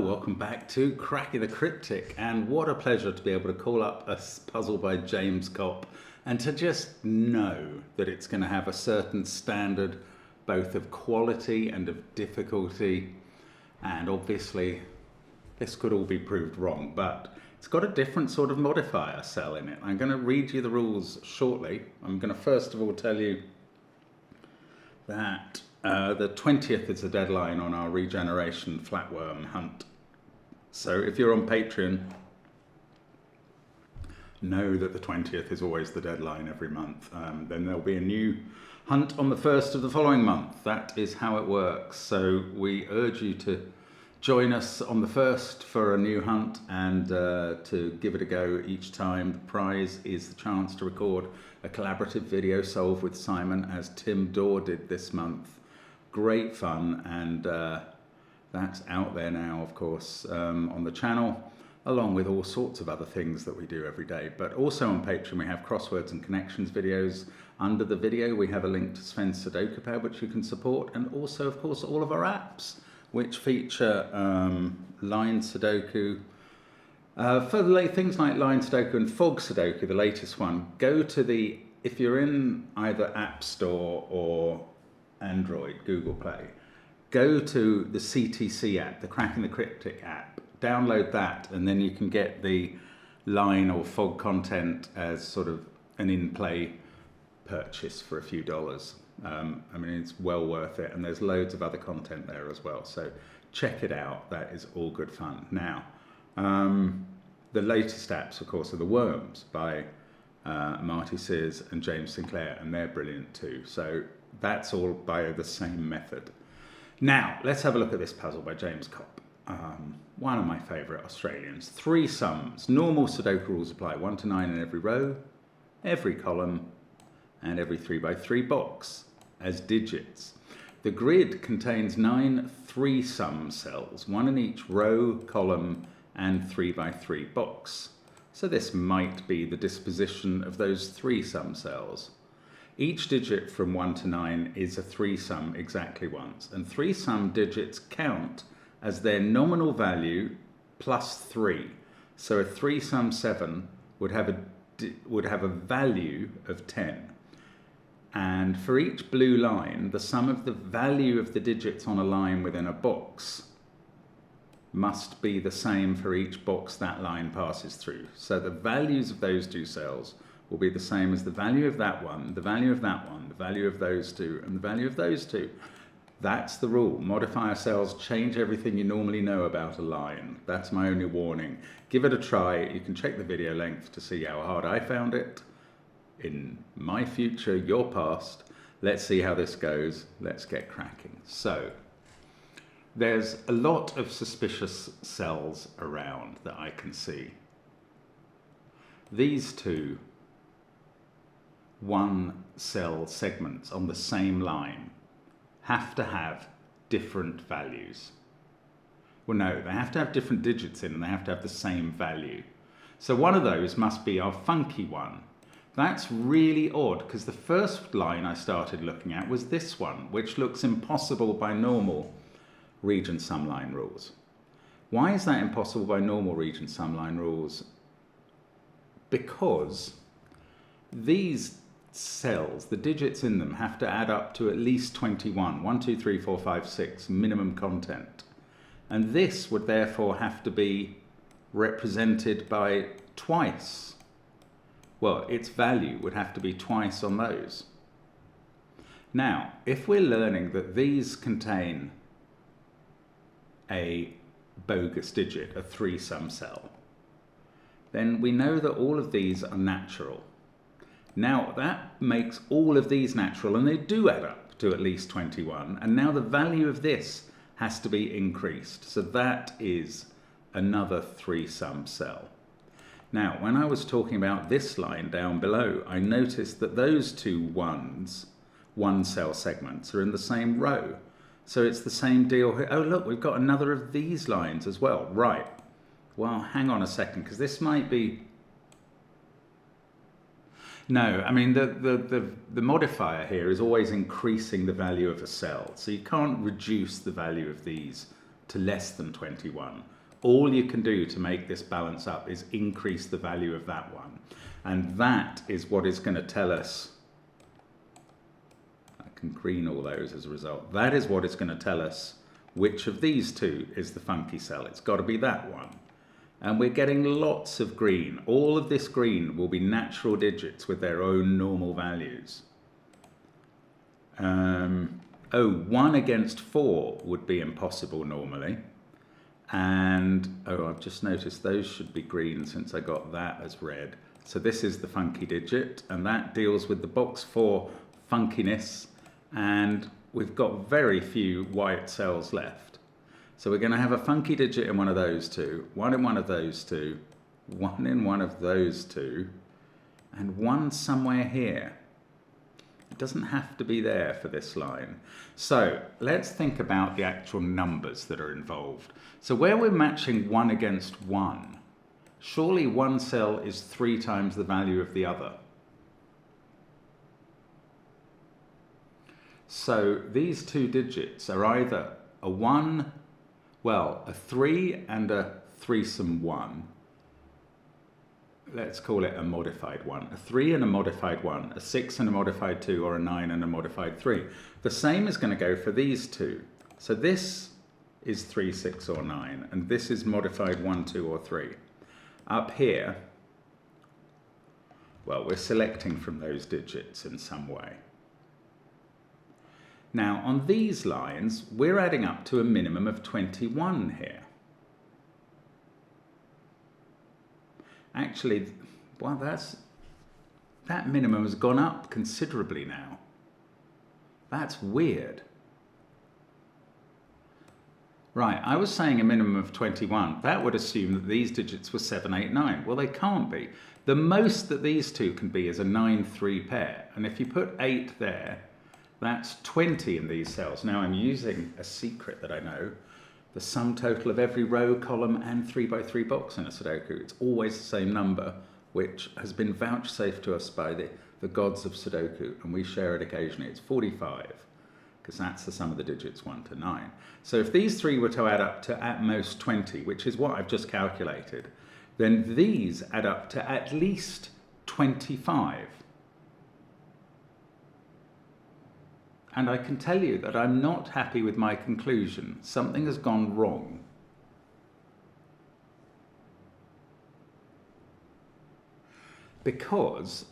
Hello, welcome back to Cracking the Cryptic, and what a pleasure to be able to call up a puzzle by James Copp and to just know that it's going to have a certain standard both of quality and of difficulty, and obviously this could all be proved wrong, but it's got a different sort of modifier cell in it. I'm going to read you the rules shortly. I'm going to first of all tell you that the 20th is the deadline on our regeneration flatworm hunt. So if you're on Patreon, know that the 20th is always the deadline every month. Then there'll be a new hunt on the 1st of the following month. That is how it works. So we urge you to join us on the 1st for a new hunt and to give it a go each time. The prize is the chance to record a collaborative video solve with Simon, as Tim Dorr did this month. Great fun, and that's out there now, of course, on the channel, along with all sorts of other things that we do every day. But also on Patreon we have crosswords and connections videos. Under the video we have a link to SVEN'S SUDOKU PAD, which you can support, and also of course all of our apps which feature line Sudoku. For things like line Sudoku and fog Sudoku, the latest one, go to if you're in either AppStore or Android, Google Play, go to the CTC app, the Cracking the Cryptic app, download that, and then you can get the line or fog content as sort of an in-play purchase for a few dollars. I mean, it's well worth it, and there's loads of other content there as well, so check it out. That is all good fun. Now, the latest apps, of course, are the Worms by Marty Sears and James Sinclair, and they're brilliant too. So that's all by the same method. Now, let's have a look at this puzzle by James Copp. One of my favourite Australians. 3 sums. Normal Sudoku rules apply. 1 to 9 in every row, every column, and every 3x3 box as digits. The grid contains 9 3-sum cells, 1 in each row, column, and 3x3 box. So this might be the disposition of those 3-sum cells. Each digit from 1 to 9 is a 3-sum exactly once, and 3-sum digits count as their nominal value plus 3. So a 3-sum 7 would have a value of 10. And for each blue line, the sum of the value of the digits on a line within a box must be the same for each box that line passes through. So the values of those 2 cells will be the same as the value of that one, the value of that one, the value of those 2, and the value of those 2. That's the rule. Modifier cells change everything you normally know about a line. That's my only warning. Give it a try. You can check the video length to see how hard I found it. In my future, your past. Let's see how this goes. Let's get cracking. So, there's a lot of suspicious cells around that I can see. These 2 1-cell segments on the same line have to have different values. Well, no, they have to have different digits in, and they have to have the same value. So one of those must be our funky one. That's really odd, because the first line I started looking at was this one, which looks impossible by normal region sum line rules. Why is that impossible by normal region sum line rules? Because these cells, the digits in them, have to add up to at least 21. 1, 2, 3, 4, 5, 6 minimum content. And this would therefore have to be represented by twice. Well, its value would have to be twice on those. Now, if we're learning that these contain a bogus digit, a 3-sum cell, then we know that all of these are natural. Now, that makes all of these natural, and they do add up to at least 21, and now the value of this has to be increased. So that is another 3-sum cell. Now, when I was talking about this line down below, I noticed that those 2 1-cell segments are in the same row. So it's the same deal here. Oh, look, we've got another of these lines as well. Right. Well, hang on a second, because this might be... No, I mean, the modifier here is always increasing the value of a cell. So you can't reduce the value of these to less than 21. All you can do to make this balance up is increase the value of that one. And that is what is going to tell us, I can green all those as a result, that is what is going to tell us which of these two is the funky cell. It's got to be that one. And we're getting lots of green. All of this green will be natural digits with their own normal values. 1 against 4 would be impossible normally. And, I've just noticed those should be green since I got that as red. So this is the funky digit, and that deals with the box 4 funkiness, and we've got very few white cells left. So we're going to have a funky digit in one of those two, one in one of those two, one in one of those two, and one somewhere here. It doesn't have to be there for this line. So let's think about the actual numbers that are involved. So where we're matching 1 against 1, surely one cell is 3 times the value of the other. So these two digits are either a 1, well, a 3 and a threesome 1. Let's call it a modified 1. A 3 and a modified 1, a 6 and a modified 2, or a 9 and a modified 3. The same is going to go for these two. So this is 3, 6, or 9, and this is modified 1, 2, or 3. Up here, well, we're selecting from those digits in some way. Now, on these lines, we're adding up to a minimum of 21 here. Actually, well, that minimum has gone up considerably now. That's weird. Right, I was saying a minimum of 21. That would assume that these digits were 7, 8, 9. Well, they can't be. The most that these two can be is a 9, 3 pair. And if you put 8 there, that's 20 in these cells. Now I'm using a secret that I know. The sum total of every row, column, and 3x3 box in a Sudoku. It's always the same number, which has been vouchsafed to us by the gods of Sudoku, and we share it occasionally. It's 45, because that's the sum of the digits 1 to 9. So if these three were to add up to at most 20, which is what I've just calculated, then these add up to at least 25. And I can tell you that I'm not happy with my conclusion. Something has gone wrong. Because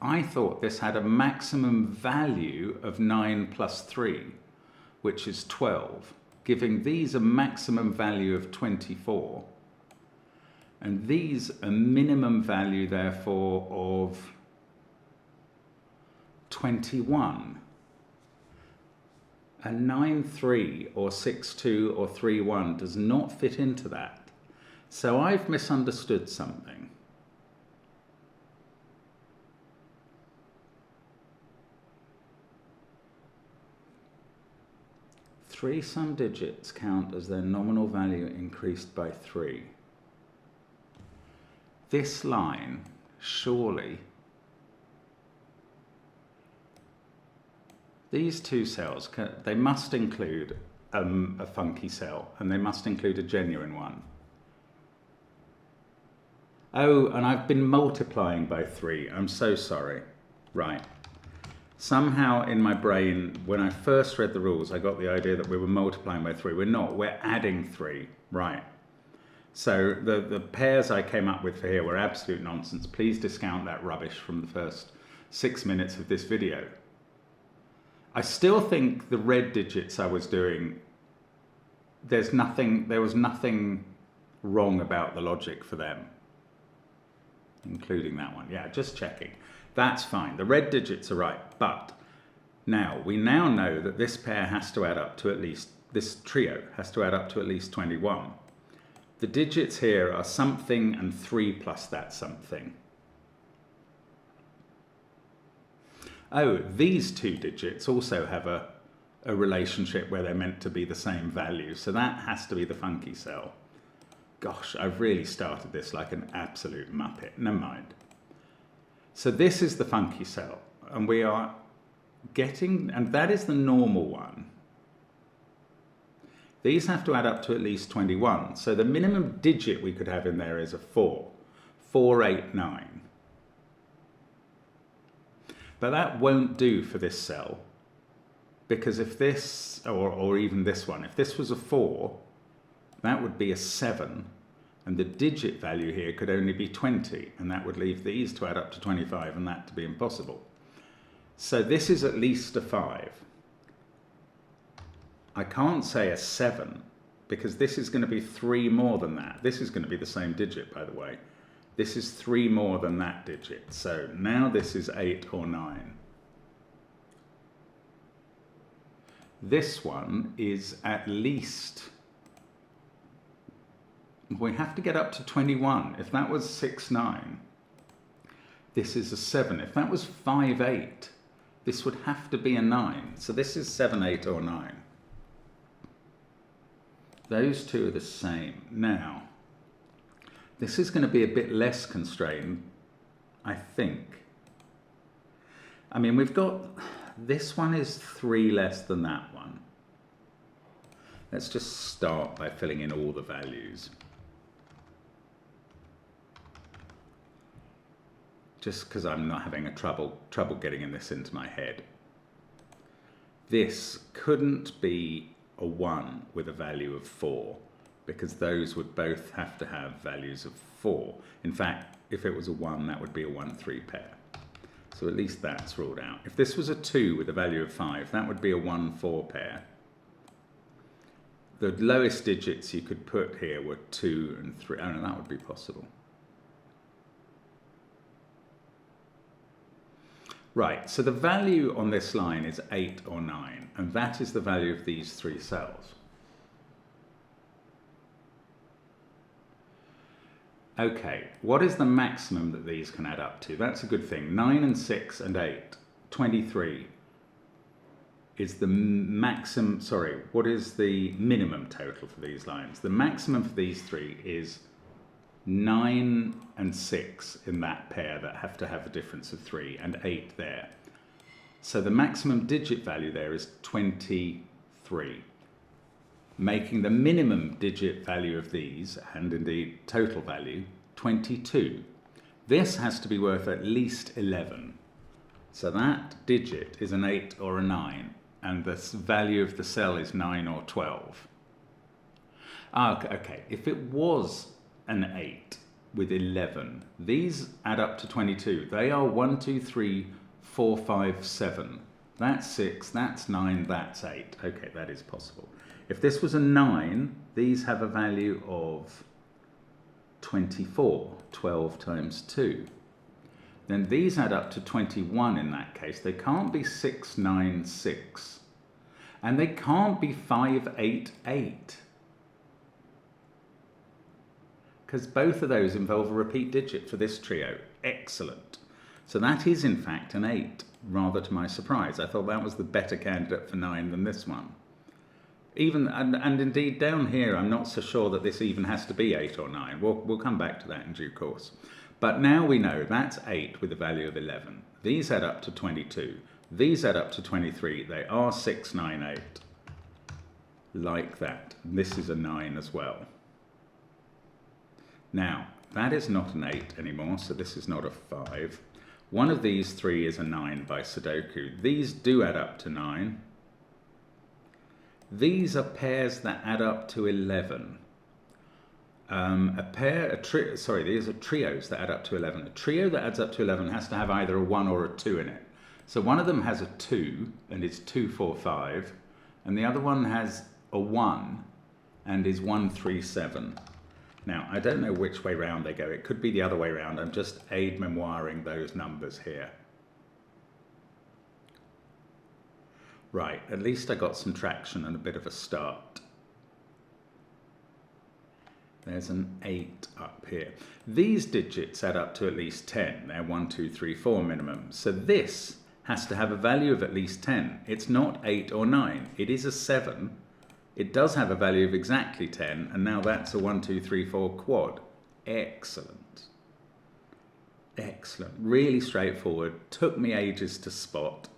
I thought this had a maximum value of 9 plus 3, which is 12, giving these a maximum value of 24. And these a minimum value, therefore, of 21. A 9, 3, or 6, 2, or 3, 1 does not fit into that. So I've misunderstood something. Three-sum digits count as their nominal value increased by 3. This line, surely, these two cells, they must include a funky cell, and they must include a genuine one. Oh, and I've been multiplying by 3. I'm so sorry. Right. Somehow in my brain, when I first read the rules, I got the idea that we were multiplying by 3. We're not. We're adding 3. Right. So the pairs I came up with for here were absolute nonsense. Please discount that rubbish from the first 6 minutes of this video. I still think the red digits I was doing, there was nothing wrong about the logic for them, including that one. Yeah, just checking. That's fine. The red digits are right. But we now know that this pair has to add up to at least, this trio has to add up to at least 21. The digits here are something and 3 plus that something. Oh, these two digits also have a relationship where they're meant to be the same value. So that has to be the funky cell. Gosh, I've really started this like an absolute muppet. Never mind. So this is the funky cell. And we are getting, and that is the normal one. These have to add up to at least 21. So the minimum digit we could have in there is a 4. 489. But that won't do for this cell, because if this, or even this one, if this was a 4, that would be a 7, and the digit value here could only be 20, and that would leave these to add up to 25, and that to be impossible. So this is at least a 5. I can't say a 7, because this is going to be 3 more than that. This is going to be the same digit, by the way. This is 3 more than that digit. So now this is 8 or 9. This one is at least, we have to get up to 21. If that was 6, 9, this is a 7. If that was 5, 8, this would have to be a 9. So this is 7, 8 or 9. Those two are the same. Now, this is going to be a bit less constrained, I think. I mean, we've got, this one is 3 less than that one. Let's just start by filling in all the values. Just because I'm not having a trouble getting this into my head. This couldn't be a 1 with a value of 4, because those would both have to have values of 4. In fact, if it was a 1, that would be a 1-3 pair. So at least that's ruled out. If this was a 2 with a value of 5, that would be a 1-4 pair. The lowest digits you could put here were 2 and 3. Oh no, that would be possible. Right, so the value on this line is 8 or 9, and that is the value of these 3 cells. Okay, what is the maximum that these can add up to? That's a good thing. 9 and 6 and 8, 23 is the maximum, sorry, what is the minimum total for these lines? The maximum for these 3 is 9 and 6 in that pair that have to have a difference of 3, and 8 there. So the maximum digit value there is 23, making the minimum digit value of these, and indeed total value, 22. This has to be worth at least 11. So that digit is an 8 or a 9, and the value of the cell is 9 or 12. Okay, if it was an 8 with 11, these add up to 22. They are 1, 2, 3, 4, 5, 7. That's 6, that's 9, that's 8. Okay, that is possible. If this was a 9, these have a value of 24, 12 times 2. Then these add up to 21 in that case. They can't be 6, 9, 6. And they can't be 5, 8, 8. Because both of those involve a repeat digit for this trio. Excellent. So that is in fact an 8, rather to my surprise. I thought that was the better candidate for 9 than this one. And indeed down here, I'm not so sure that this even has to be 8 or 9. We'll come back to that in due course. But now we know that's 8 with a value of 11. These add up to 22. These add up to 23. They are 6, 9, 8. Like that. This is a 9 as well. Now, that is not an 8 anymore, so this is not a 5. One of these 3 is a 9 by Sudoku. These do add up to 9. These are pairs that add up to 11. These are trios that add up to 11. A trio that adds up to 11 has to have either a 1 or a 2 in it. So one of them has a 2, and it's 2, 4, 5, and the other one has a 1, and is 1, 3, 7. Now, I don't know which way round they go. It could be the other way round. I'm just aide-memoiring those numbers here. Right, at least I got some traction and a bit of a start. There's an 8 up here. These digits add up to at least 10. They're 1, 2, 3, 4 minimum. So this has to have a value of at least 10. It's not 8 or 9. It is a 7. It does have a value of exactly 10, and now that's a 1, 2, 3, 4 quad. Excellent. Excellent. Really straightforward. Took me ages to spot.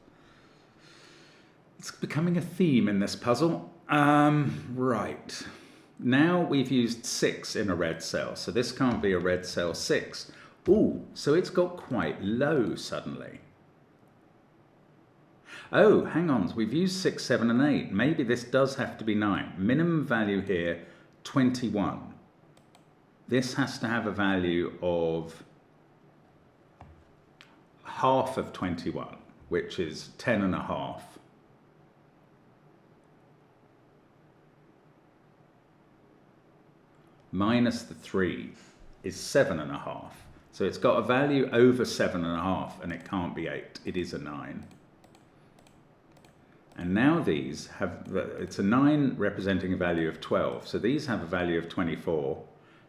It's becoming a theme in this puzzle. Right. Now we've used 6 in a red cell, so this can't be a red cell 6. Ooh, so it's got quite low suddenly. Oh, hang on, we've used 6, 7 and 8. Maybe this does have to be 9. Minimum value here, 21. This has to have a value of half of 21, which is 10 and a half. Minus the 3 is 7 and a half. So it's got a value over 7 and a half, and it can't be 8. It is a 9. And now these have, it's a 9 representing a value of 12. So these have a value of 24,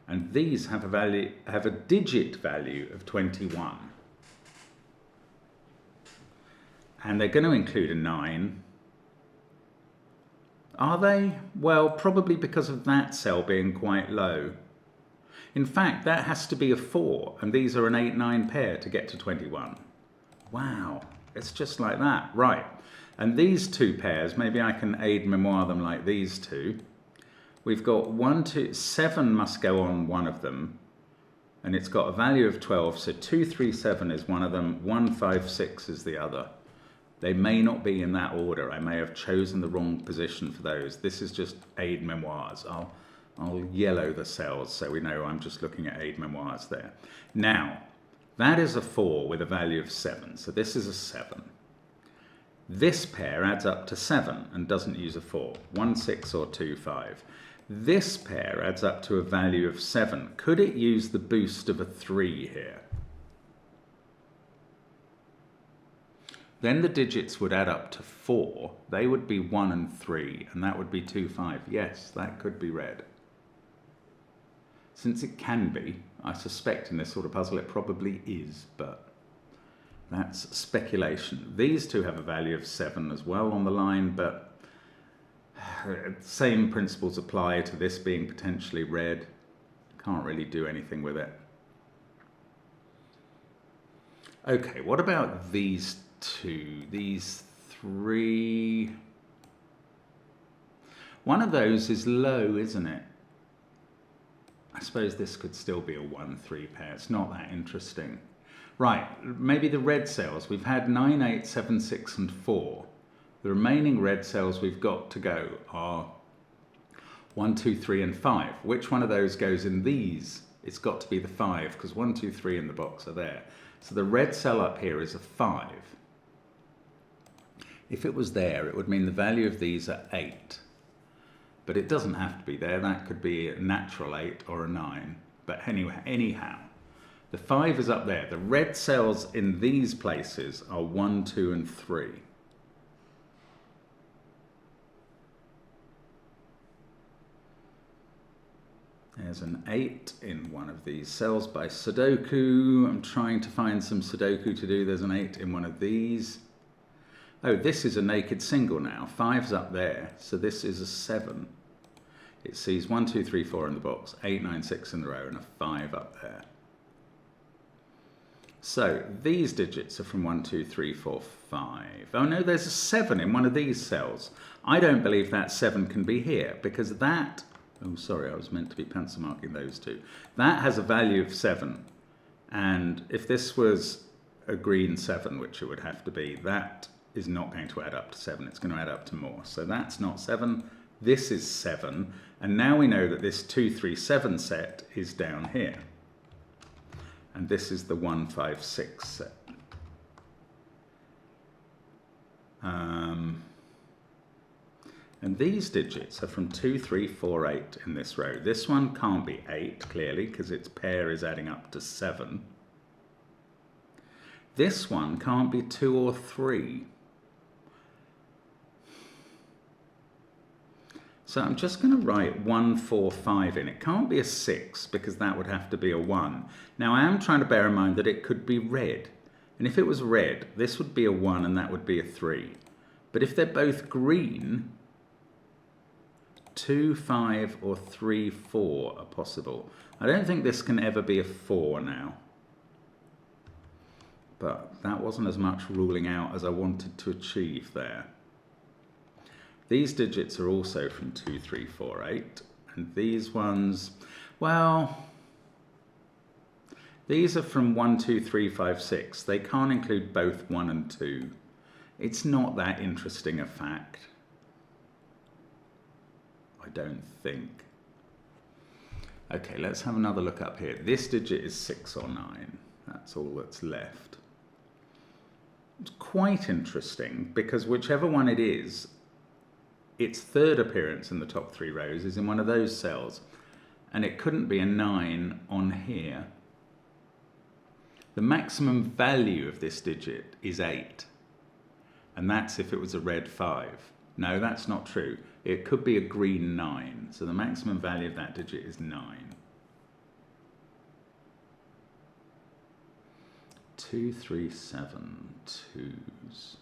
and these have a digit value of 21. And they're going to include a 9. Are they? Well, probably because of that cell being quite low. In fact, that has to be a 4, and these are an 8-9 pair to get to 21. Wow, it's just like that. Right, and these 2 pairs, maybe I can aid memoir them like these 2. We've got 1, 2, 7 must go on one of them, and it's got a value of 12, so 2, 3, 7 is one of them, 1, 5, 6 is the other. They may not be in that order. I may have chosen the wrong position for those. This is just aid memoirs. I'll yellow the cells so we know I'm just looking at aid memoirs there. Now, that is a 4 with a value of 7. So this is a 7. This pair adds up to 7 and doesn't use a 4. 1, 6 or 2, 5. This pair adds up to a value of 7. Could it use the boost of a 3 here? Then the digits would add up to 4. They would be 1 and 3, and that would be 2, 5. Yes, that could be red. Since it can be, I suspect in this sort of puzzle it probably is, but that's speculation. These 2 have a value of 7 as well on the line, but same principles apply to this being potentially red. Can't really do anything with it. Okay, what about these 2, these 3? One of those is low, isn't it? I suppose this could still be a 1, 3 pair. It's not that interesting. Right, maybe the red cells. We've had 9, 8, 7, 6 and 4. The remaining red cells we've got to go are 1, 2, 3 and 5. Which one of those goes in these? It's got to be the 5, because 1, 2, 3 in the box are there. So the red cell up here is a 5. If it was there, it would mean the value of these are 8. But it doesn't have to be there. That could be a natural 8 or a 9. But anyhow, the 5 is up there. The red cells in these places are 1, 2, and 3. There's an 8 in one of these cells by Sudoku. I'm trying to find some Sudoku to do. There's an 8 in one of these. Oh, this is a naked single now. 5's up there, so this is a 7. It sees 1, 2, 3, 4 in the box, 8, 9, 6 in the row, and a 5 up there. So these digits are from 1, 2, 3, 4, 5. Oh no, there's a 7 in one of these cells. I don't believe that 7 can be here, because that, oh sorry, I was meant to be pencil marking those 2. That has a value of 7, and if this was a green 7, which it would have to be, that is not going to add up to 7. It's going to add up to more. So that's not 7. This is 7. And now we know that this 2, 3, 7 set is down here. And this is the 1, 5, 6 set. And these digits are from 2, 3, 4, 8 in this row. This one can't be 8, clearly, because its pair is adding up to 7. This one can't be 2 or 3. So I'm just going to write 1, 4, 5 in. It can't be a 6 because that would have to be a 1. Now I am trying to bear in mind that it could be red. And if it was red, this would be a 1 and that would be a 3. But if they're both green, 2, 5 or 3, 4 are possible. I don't think this can ever be a 4 now. But that wasn't as much ruling out as I wanted to achieve there. These digits are also from 2, 3, 4, 8. And these ones, well, these are from 1, 2, 3, 5, 6. They can't include both 1 and 2. It's not that interesting a fact. I don't think. Okay, let's have another look up here. This digit is 6 or 9. That's all that's left. It's quite interesting because whichever one it is, its third appearance in the top 3 rows is in one of those cells. And it couldn't be a 9 on here. The maximum value of this digit is 8. And that's if it was a red 5. No, that's not true. It could be a green 9. So the maximum value of that digit is 9. 2, 3, 7, 2s.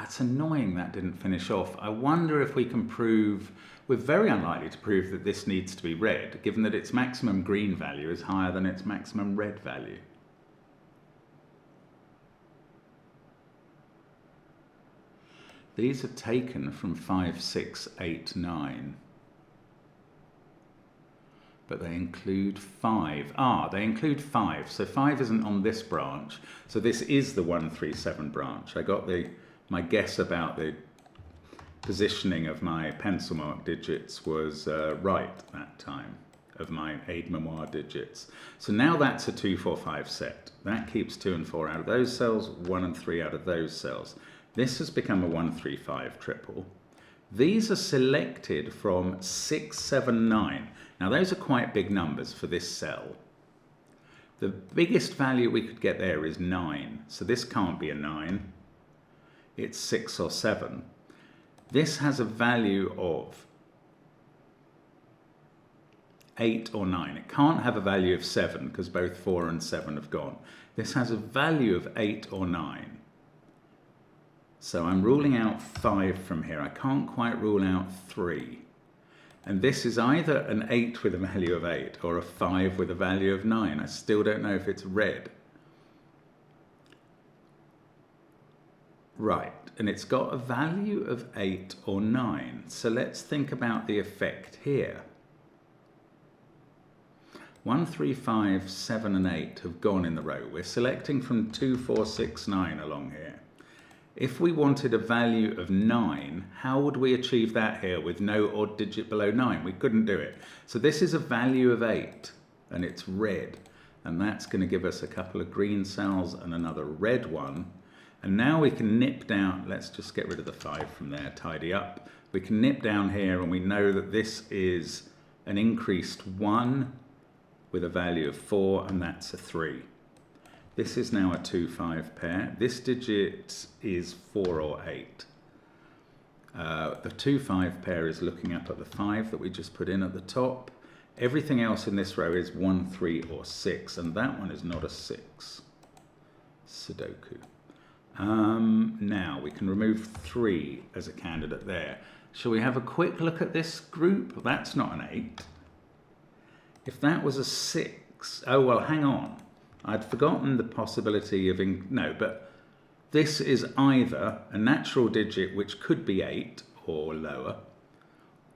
It's annoying that didn't finish off. I wonder if we can prove, we're very unlikely to prove that this needs to be red, given that its maximum green value is higher than its maximum red value. These are taken from 5, 6, 8, 9. But they include 5. They include 5. So 5 isn't on this branch. So this is the 1, 3, 7 branch. I got my guess about the positioning of my pencil mark digits was right that time, of my aide-memoire digits. So now that's a 2, 4, 5 set. That keeps 2 and 4 out of those cells, 1 and 3 out of those cells. This has become a 1, 3, 5 triple. These are selected from 6, 7, 9. Now those are quite big numbers for this cell. The biggest value we could get there is 9. So this can't be a 9. It's 6 or 7. This has a value of 8 or 9. It can't have a value of 7 because both 4 and 7 have gone. This has a value of 8 or 9. So I'm ruling out 5 from here. I can't quite rule out 3. And this is either an 8 with a value of 8 or a 5 with a value of 9. I still don't know if it's red. Right, and it's got a value of 8 or 9. So let's think about the effect here. 1, 3, 5, 7 and 8 have gone in the row. We're selecting from 2, 4, 6, 9 along here. If we wanted a value of 9, how would we achieve that here with no odd digit below 9? We couldn't do it. So this is a value of 8, and it's red. And that's going to give us a couple of green cells and another red one. And now we can nip down, let's just get rid of the 5 from there, tidy up. We can nip down here and we know that this is an increased 1 with a value of 4, and that's a 3. This is now a 2, 5 pair. This digit is 4 or 8. The 2, 5 pair is looking up at the 5 that we just put in at the top. Everything else in this row is 1, 3 or 6, and that one is not a 6. Sudoku. Now we can remove 3 as a candidate there. Shall we have a quick look at this group? That's not an 8. If that was a 6, oh well, hang on. I'd forgotten the possibility of, no, but this is either a natural digit which could be 8 or lower,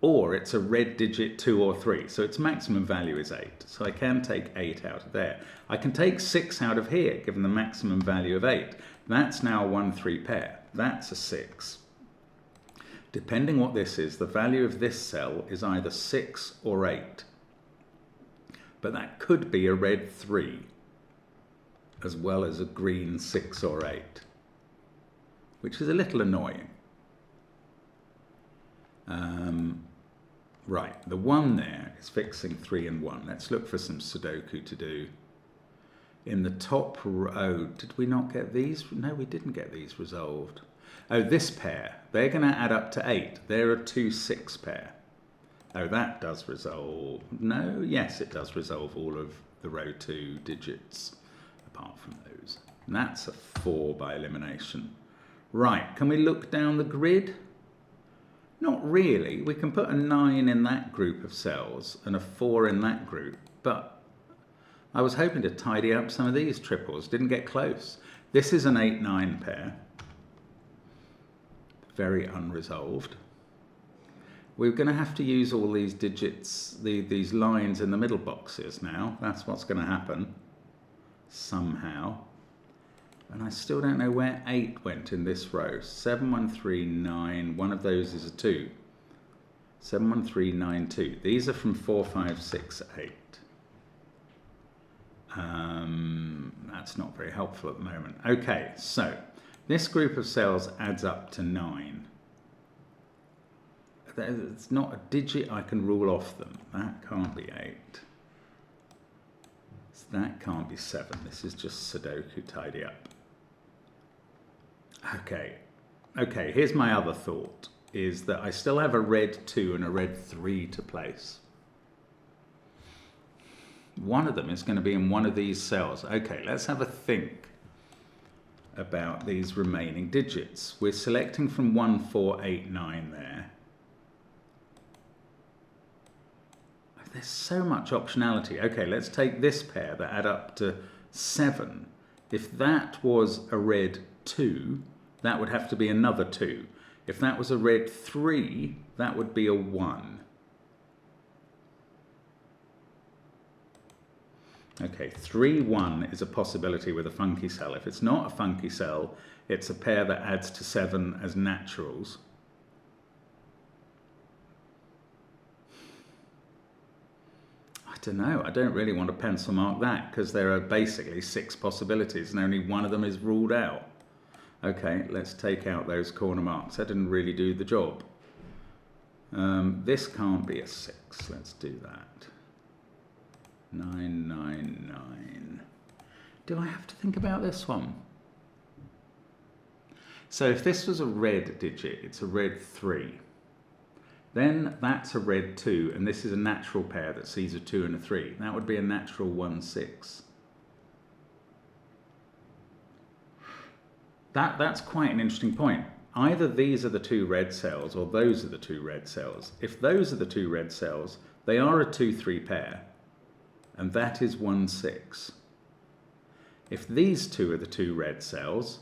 or it's a red digit 2 or 3. So its maximum value is 8. So I can take 8 out of there. I can take 6 out of here, given the maximum value of 8. That's now a 1, 3 pair. That's a 6. Depending what this is, the value of this cell is either 6 or 8. But that could be a red 3. As well as a green 6 or 8, which is a little annoying. Right, the 1 there is fixing 3 and 1. Let's look for some Sudoku to do. In the top row, did we not get these? No, we didn't get these resolved. Oh, this pair, they're going to add up to 8. They're a 2, 6 pair. Oh, that does resolve. No, yes, it does resolve all of the row 2 digits. Apart from those. And that's a 4 by elimination. Right, can we look down the grid? Not really. We can put a 9 in that group of cells and a 4 in that group, but I was hoping to tidy up some of these triples. Didn't get close. This is an 8, 9 pair. very unresolved. We're going to have to use all these digits, these lines in the middle boxes now. That's what's going to happen somehow. And I still don't know where 8 went in this row. 7139, one of those is a 2. 71392. These are from 4568. That's not very helpful at the moment. Okay, so this group of cells adds up to 9. It's not a digit I can rule off them. That can't be 8. So that can't be 7. This is just Sudoku tidy up. Okay, here's my other thought, is that I still have a red 2 and a red 3 to place. One of them is going to be in one of these cells. Okay, let's have a think about these remaining digits. We're selecting from 1, 4, 8, 9 there. There's so much optionality. Okay, let's take this pair that add up to 7. If that was a red 2, that would have to be another 2. If that was a red 3, that would be a 1. Okay, 3, 1 is a possibility with a funky cell. If it's not a funky cell, it's a pair that adds to 7 as naturals. I don't know. I don't really want to pencil mark that because there are basically 6 possibilities and only one of them is ruled out. Okay, let's take out those corner marks. That didn't really do the job. This can't be a 6. Let's do that. 9, 9, 9. Do I have to think about this one? So if this was a red digit, it's a red 3. Then that's a red 2, and this is a natural pair that sees a 2 and a 3. That would be a natural 1, 6. That's quite an interesting point. Either these are the 2 red cells or those are the 2 red cells. If those are the 2 red cells, they are a 2, 3 pair, and that is 1, 6. If these 2 are the 2 red cells,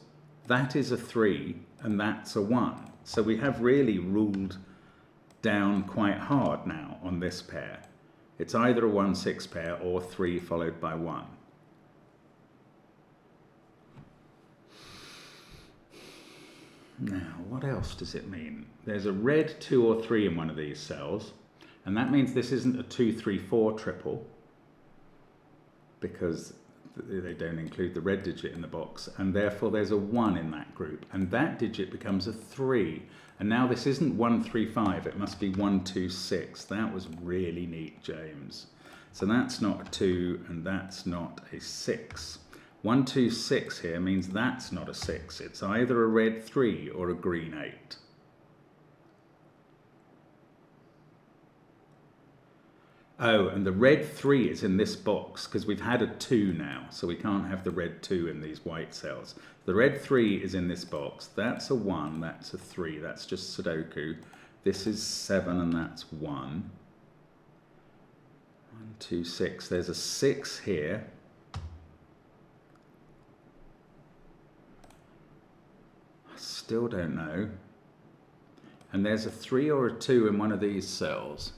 that is a 3 and that's a 1. So we have really ruled down quite hard now on this pair. It's either a 1, 6 pair or 3 followed by 1. Now, what else does it mean? There's a red 2 or 3 in one of these cells, and that means this isn't a 2, 3, 4 triple because they don't include the red digit in the box, and therefore there's a 1 in that group, and that digit becomes a 3. And now this isn't 1, 3, 5, it must be 1, 2, 6. That was really neat, James. So that's not a 2 and that's not a 6. 1, 2, 6 here means that's not a 6. It's either a red 3 or a green 8. Oh, and the red 3 is in this box because we've had a 2 now, so we can't have the red 2 in these white cells. The red 3 is in this box. That's a 1, that's a 3, that's just Sudoku. This is 7 and that's 1. 1, 2, 6. There's a 6 here. I still don't know. And there's a 3 or a 2 in one of these cells.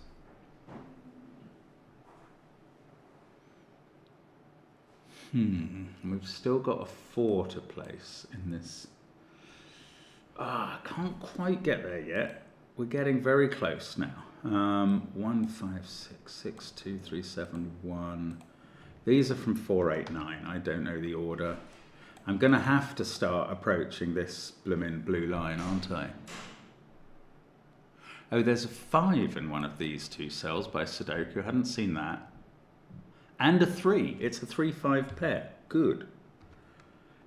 We've still got a 4 to place in this. I can't quite get there yet. We're getting very close now. 1, 5, 6, 6, 2, 3, 7, 1. These are from 4, 8, 9. I don't know the order. I'm going to have to start approaching this bloomin' blue line, aren't I? Oh, there's a 5 in one of these 2 cells by Sudoku. I hadn't seen that. And a 3. It's a 3, 5 pair. Good.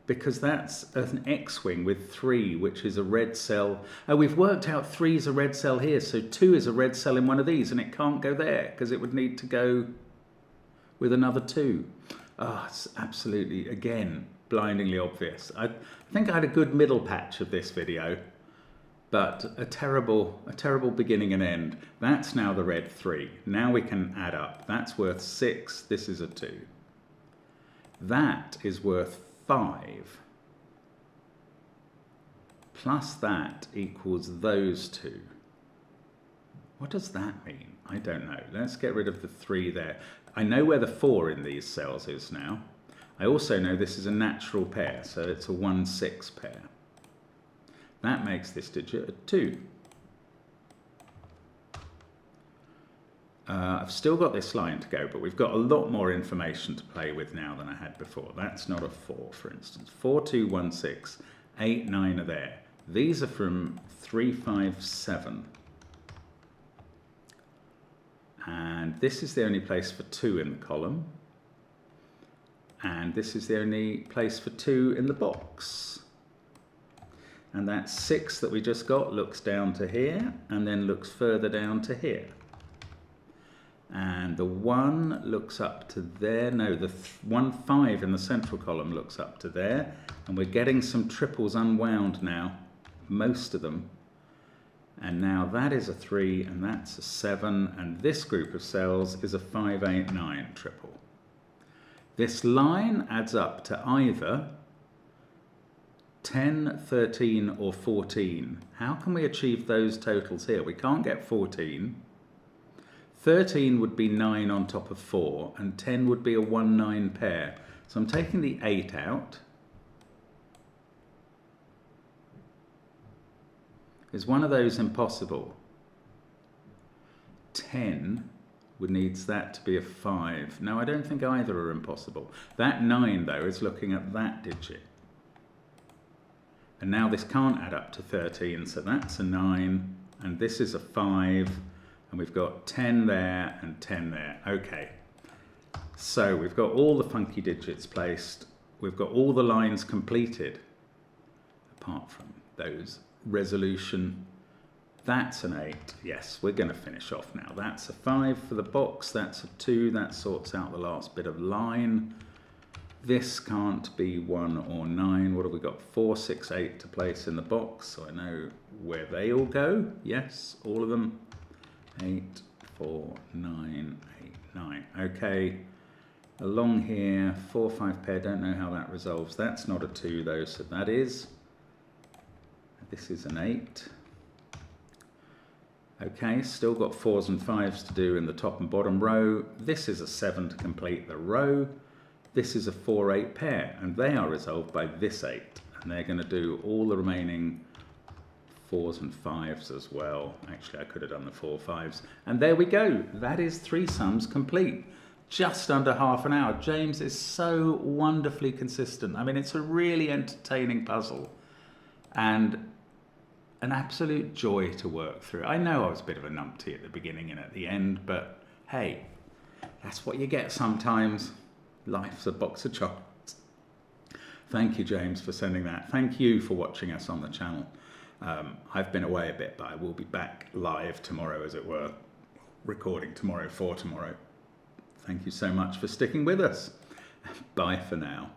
Because that's an X-wing with 3, which is a red cell. Oh, we've worked out 3 is a red cell here, so 2 is a red cell in one of these, and it can't go there, because it would need to go with another 2. Oh, it's absolutely, again, blindingly obvious. I think I had a good middle patch of this video, but a terrible beginning and end. That's now the red 3. Now we can add up. That's worth 6. This is a 2. That is worth 5. plus that equals those two. What does that mean? I don't know. Let's get rid of the 3 there. I know where the 4 in these cells is now. I also know this is a natural pair, so it's a 1-6 pair. That makes this digit a 2. I've still got this line to go, but we've got a lot more information to play with now than I had before. That's not a 4, for instance. 4, 2, 1, 6, 8, 9 are there. These are from 3, 5, 7. And this is the only place for 2 in the column. And this is the only place for 2 in the box. And that 6 that we just got looks down to here and then looks further down to here. And the 1 looks up to there. No, the 1, 5 in the central column looks up to there. And we're getting some triples unwound now, most of them. And now that is a 3 and that's a 7. And this group of cells is a 5, 8, 9 triple. This line adds up to either 10, 13 or 14. How can we achieve those totals here? We can't get 14. 13 would be 9 on top of 4 and 10 would be a 1, 9 pair. So I'm taking the 8 out. Is one of those impossible? 10 would needs that to be a 5. No, I don't think either are impossible. That 9 though is looking at that digit. And now this can't add up to 13, so that's a 9, and this is a 5, and we've got 10 there and 10 there. Okay, so we've got all the funky digits placed, we've got all the lines completed, apart from those. Resolution, that's an 8. Yes, we're going to finish off now. That's a 5 for the box, that's a 2, that sorts out the last bit of line. This can't be 1 or 9. What have we got? 4, 6, 8 to place in the box, so I know where they all go. Yes, all of them. 8, 4, 9, 8, 9. Okay, along here, 4, 5 pair, don't know how that resolves. That's not a 2 though, so that is. This is an 8. Okay, still got 4s and 5s to do in the top and bottom row. This is a 7 to complete the row. This is a 4, 8 pair, and they are resolved by this 8. And they're going to do all the remaining 4s and 5s as well. Actually, I could have done the 4 5s. And there we go. That is 3 sums complete. Just under half an hour. James is so wonderfully consistent. I mean, it's a really entertaining puzzle. And an absolute joy to work through. I know I was a bit of a numpty at the beginning and at the end, but hey, that's what you get sometimes. Life's a box of chocolates. Thank you, James, for sending that. Thank you for watching us on the channel. I've been away a bit, but I will be back live tomorrow, as it were, recording tomorrow for tomorrow. Thank you so much for sticking with us. Bye for now.